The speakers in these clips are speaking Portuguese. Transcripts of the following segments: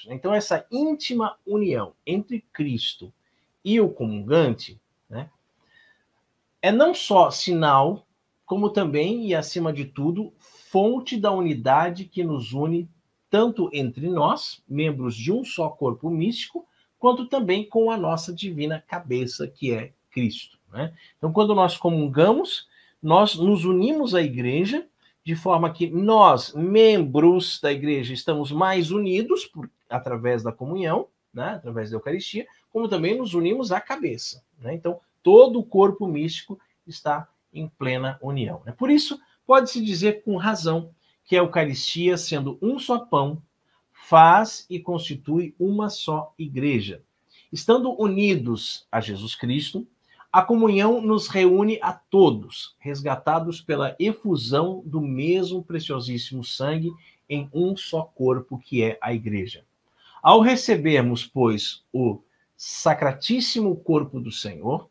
Espíritos. Então, essa íntima união entre Cristo e o comungante, né, é não só sinal, como também, e acima de tudo, fonte da unidade que nos une tanto entre nós, membros de um só corpo místico, quanto também com a nossa divina cabeça, que é Cristo, né? Então, quando nós comungamos, nós nos unimos à igreja, de forma que nós, membros da igreja, estamos mais unidos através da comunhão, né, através da Eucaristia, como também nos unimos à cabeça, né? Então, todo o corpo místico está em plena união. Por isso, pode-se dizer com razão que a Eucaristia, sendo um só pão, faz e constitui uma só igreja. Estando unidos a Jesus Cristo, a comunhão nos reúne a todos, resgatados pela efusão do mesmo preciosíssimo sangue em um só corpo, que é a igreja. Ao recebermos, pois, o sacratíssimo corpo do Senhor,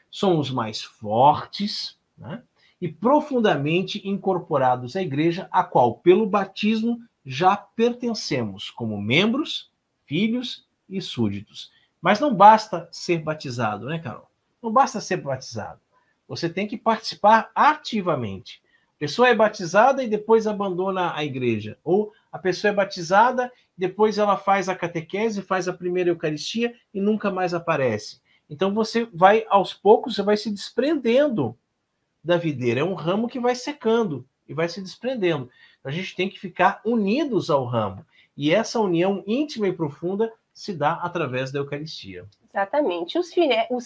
somos mais fortes, né, e profundamente incorporados à igreja, a qual, pelo batismo, já pertencemos como membros, filhos e súditos. Mas não basta ser batizado, né, Carol? Não basta ser batizado. Você tem que participar ativamente. A pessoa é batizada e depois abandona a igreja. Ou a pessoa é batizada, depois ela faz a catequese, faz a primeira Eucaristia e nunca mais aparece. Então você vai, aos poucos, você vai se desprendendo da videira. É um ramo que vai secando e vai se desprendendo. A gente tem que ficar unidos ao ramo. E essa união íntima e profunda se dá através da Eucaristia. Exatamente. Os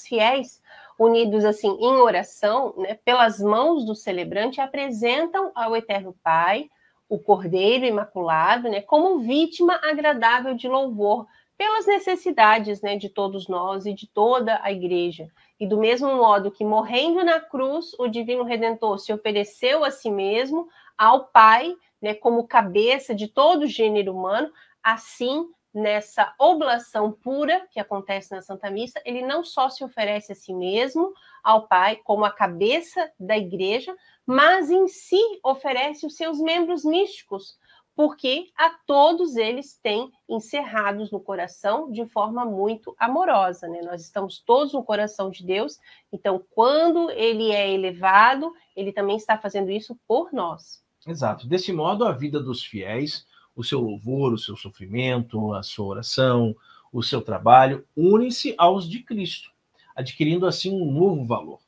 fiéis unidos assim em oração, né, pelas mãos do celebrante, apresentam ao Eterno Pai o Cordeiro Imaculado, né, como vítima agradável de louvor pelas necessidades, né, de todos nós e de toda a Igreja. E do mesmo modo que, morrendo na cruz, o Divino Redentor se ofereceu a si mesmo, ao Pai, né, como cabeça de todo o gênero humano, assim, nessa oblação pura que acontece na Santa Missa, ele não só se oferece a si mesmo, ao Pai, como a cabeça da Igreja, mas em si oferece os seus membros místicos, porque a todos eles tem encerrados no coração de forma muito amorosa, né? Nós estamos todos no coração de Deus, então quando ele é elevado, ele também está fazendo isso por nós. Exato. Desse modo, a vida dos fiéis, o seu louvor, o seu sofrimento, a sua oração, o seu trabalho, une-se aos de Cristo, adquirindo assim um novo valor.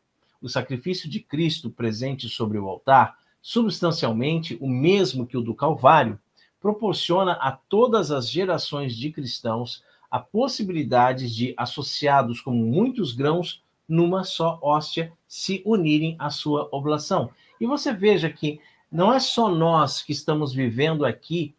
O sacrifício de Cristo presente sobre o altar, substancialmente o mesmo que o do Calvário, proporciona a todas as gerações de cristãos a possibilidade de, associados como muitos grãos, numa só hóstia, se unirem à sua oblação. E você veja que não é só nós que estamos vivendo aqui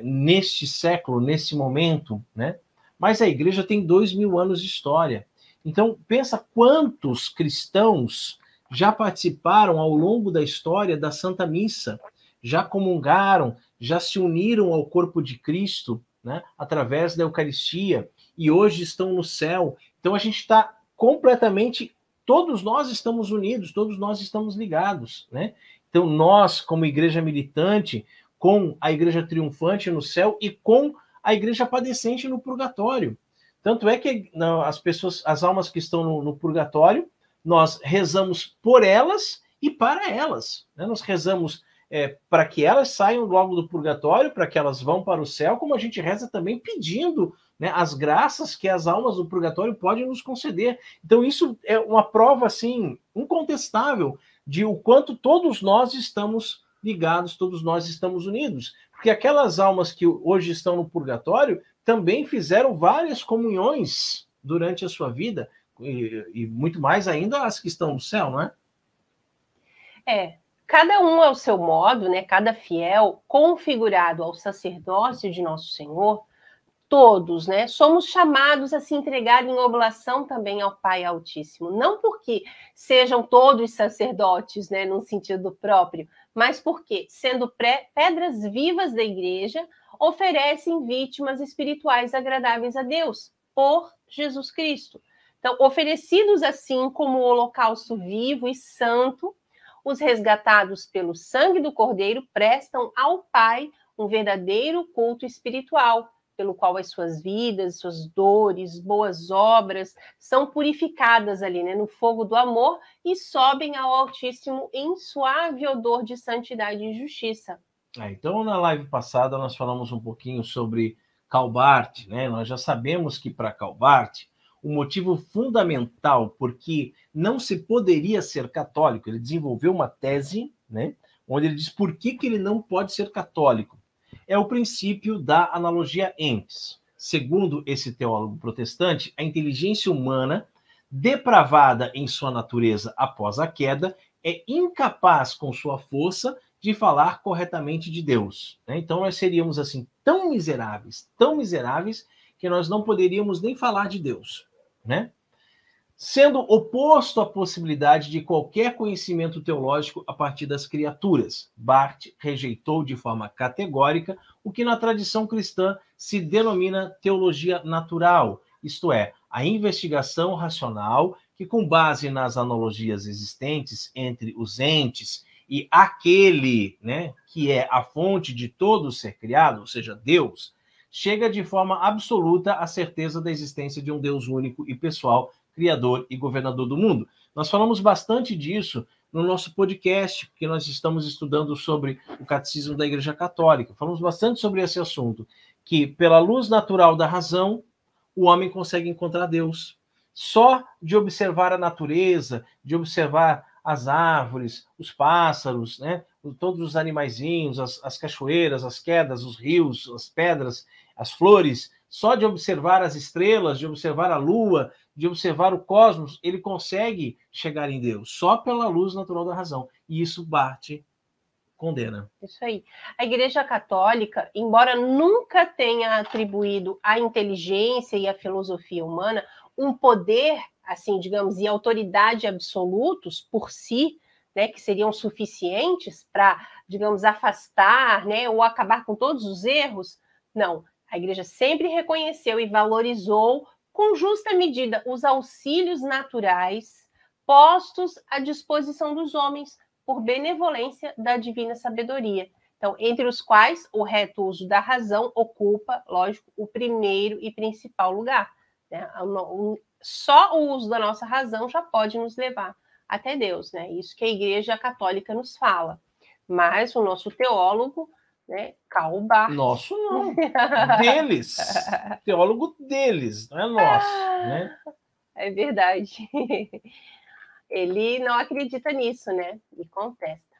neste século, nesse momento, né? Mas a igreja tem 2000 anos de história. Então, pensa quantos cristãos já participaram ao longo da história da Santa Missa, já comungaram, já se uniram ao corpo de Cristo, né, através da Eucaristia, e hoje estão no céu. Então, a gente está completamente, todos nós estamos unidos, todos nós estamos ligados, né? Então, nós, como igreja militante, com a igreja triunfante no céu e com a igreja padecente no purgatório. Tanto é que as pessoas, as almas que estão no purgatório, nós rezamos por elas e para elas, né? Nós rezamos para que elas saiam logo do purgatório, para que elas vão para o céu, como a gente reza também pedindo, né, as graças que as almas do purgatório podem nos conceder. Então isso é uma prova assim incontestável de o quanto todos nós estamos ligados, todos nós estamos unidos. Porque aquelas almas que hoje estão no purgatório também fizeram várias comunhões durante a sua vida, e muito mais ainda as que estão no céu, não é? Cada um ao seu modo, né? Cada fiel configurado ao sacerdócio de Nosso Senhor, todos, né, somos chamados a se entregar em oblação também ao Pai Altíssimo. Não porque sejam todos sacerdotes, né, num sentido próprio, mas porque, sendo pedras vivas da igreja, oferecem vítimas espirituais agradáveis a Deus, por Jesus Cristo. Então, oferecidos assim como holocausto vivo e santo, os resgatados pelo sangue do Cordeiro prestam ao Pai um verdadeiro culto espiritual, pelo qual as suas vidas, suas dores, boas obras são purificadas ali, né, no fogo do amor e sobem ao Altíssimo em suave odor de santidade e justiça. Então, na live passada, nós falamos um pouquinho sobre Calbart, né? Nós já sabemos que para Calbart, o motivo fundamental porque não se poderia ser católico, ele desenvolveu uma tese, né? Onde ele diz por que ele não pode ser católico. É o princípio da analogia entes. Segundo esse teólogo protestante, a inteligência humana, depravada em sua natureza após a queda, é incapaz com sua força de falar corretamente de Deus. Então nós seríamos assim tão miseráveis, que nós não poderíamos nem falar de Deus, né? Sendo oposto à possibilidade de qualquer conhecimento teológico a partir das criaturas. Barth rejeitou de forma categórica o que na tradição cristã se denomina teologia natural, isto é, a investigação racional que, com base nas analogias existentes entre os entes e aquele, né, que é a fonte de todo ser criado, ou seja, Deus, chega de forma absoluta à certeza da existência de um Deus único e pessoal, criador e governador do mundo. Nós falamos bastante disso no nosso podcast, porque nós estamos estudando sobre o catecismo da Igreja Católica. Falamos bastante sobre esse assunto, que pela luz natural da razão, o homem consegue encontrar Deus. Só de observar a natureza, de observar as árvores, os pássaros, né? Todos os animaizinhos, as cachoeiras, as quedas, os rios, as pedras, as flores, só de observar as estrelas, de observar a lua, de observar o cosmos, ele consegue chegar em Deus, só pela luz natural da razão. E isso Barth condena. Isso aí. A Igreja Católica, embora nunca tenha atribuído à inteligência e à filosofia humana um poder, assim, digamos, e autoridade absolutos por si, né, que seriam suficientes para, digamos, afastar, né, ou acabar com todos os erros, não. A Igreja sempre reconheceu e valorizou, com justa medida, os auxílios naturais postos à disposição dos homens por benevolência da divina sabedoria. Então, entre os quais o reto uso da razão ocupa, lógico, o primeiro e principal lugar. Né? Só o uso da nossa razão já pode nos levar até Deus, né? Isso que a Igreja Católica nos fala. Mas o nosso teólogo, né, Karl Barth... Nosso não, deles. Teólogo deles, não é nosso, né? É verdade. Ele não acredita nisso, né? E contesta.